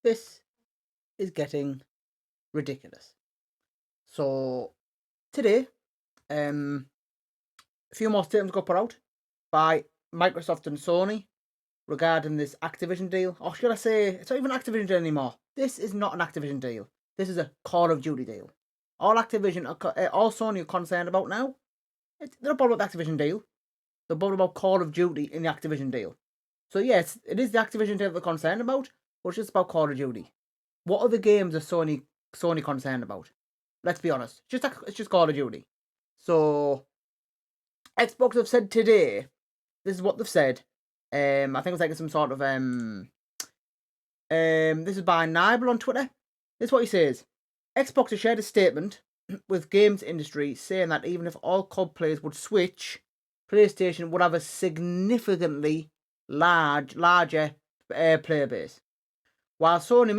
This is getting ridiculous. So today, a few more statements got put out by Microsoft and Sony regarding this Activision deal. Or should I say, it's not even an Activision deal anymore. This is not an Activision deal. This is a Call of Duty deal. All Sony are concerned about now, they're not bothered about the Activision deal. They're bothered about Call of Duty in the Activision deal. So yes, it is the Activision deal they're concerned about, but it's just about Call of Duty. What other games are Sony concerned about? Let's be honest. It's just Call of Duty. So Xbox have said today, this is what they've said. I think it was like some sort of this is by Nibel on Twitter. This is what he says. Xbox has shared a statement with games industry saying that even if all COD players would switch, PlayStation would have a significantly larger player base. While Sony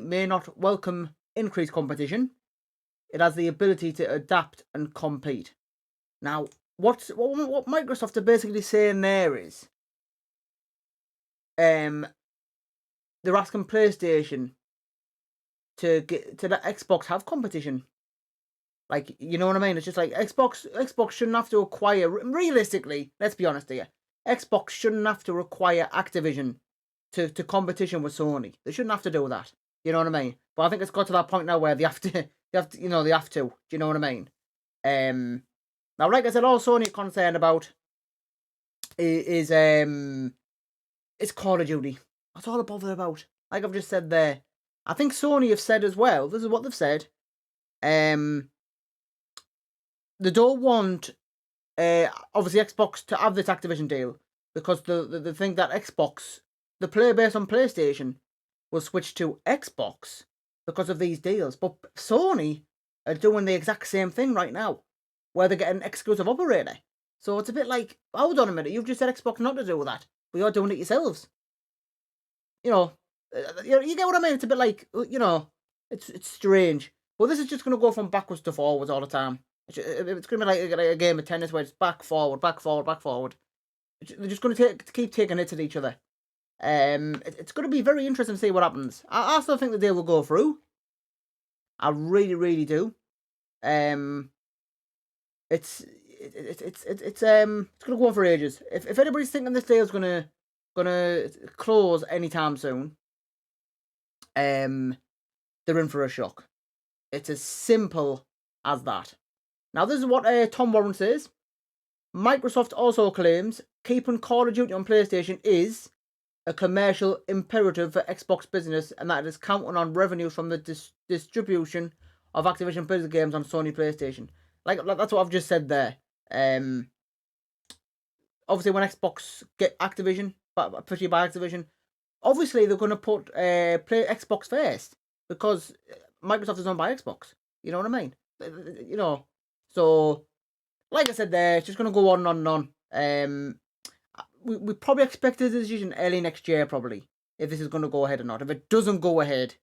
may not welcome increased competition, it has the ability to adapt and compete. Now, what Microsoft are basically saying there is, they're asking PlayStation to let Xbox have competition. Like, you know what I mean? It's just like Xbox shouldn't have to acquire. Realistically, let's be honest here. Xbox shouldn't have to acquire Activision to competition with Sony. They shouldn't have to do that. You know what I mean? But I think it's got to that point now where they have to. They have to. Do you know what I mean? Now, like I said, all Sony are concerned about is it's Call of Duty. That's all they're bothered about. Like I've just said there. I think Sony have said as well. This is what they've said. They don't want obviously Xbox to have this Activision deal because the thing that Xbox, the player base on PlayStation, will switch to Xbox because of these deals. But Sony are doing the exact same thing right now, where they're getting an exclusive operator. So it's a bit like, hold on a minute, you've just said Xbox not to do that, but you're doing it yourselves. You know, you get what I mean? It's a bit like, it's strange. But this is just going to go from backwards to forwards all the time. It's going to be like a game of tennis where it's back, forward, back, forward, back, forward. They're just going to keep taking hits at each other. It's going to be very interesting to see what happens. I still think the deal will go through. I really, really do. It's going to go on for ages. If anybody's thinking this deal's gonna close anytime soon, they're in for a shock. It's as simple as that. Now, this is what Tom Warren says. Microsoft also claims keeping Call of Duty on PlayStation is a commercial imperative for Xbox business, and that it is counting on revenue from the distribution of Activision Blizzard games on Sony PlayStation. Like that's what I've just said there. Obviously, when Xbox get Activision, especially by Activision, obviously they're going to put play Xbox first because Microsoft is owned by Xbox. You know what I mean? So like I said there, it's just going to go on and on. We probably expect a decision early next year, probably, if this is going to go ahead or not. If it doesn't go ahead,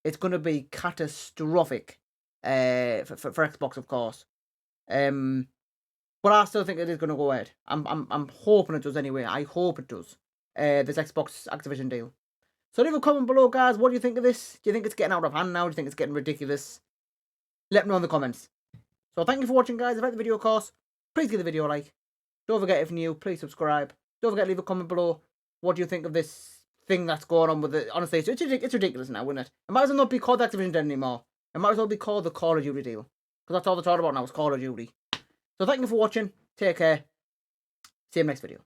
it's going to be catastrophic for Xbox, of course. But I still think it is going to go ahead. I'm hoping it does anyway. I hope it does. This Xbox Activision deal. So leave a comment below, guys. What do you think of this? Do you think it's getting out of hand now? Do you think it's getting ridiculous? Let me know in the comments. So thank you for watching, guys. If you liked the video, of course, please give the video a like. Don't forget, if you're new, please subscribe. Don't forget to leave a comment below. What do you think of this thing that's going on with it? Honestly, it's ridiculous now, isn't it? It might as well not be called the Activision deal anymore. It might as well be called the Call of Duty deal. Because that's all they're talking about now is Call of Duty. So thank you for watching. Take care. See you in the next video.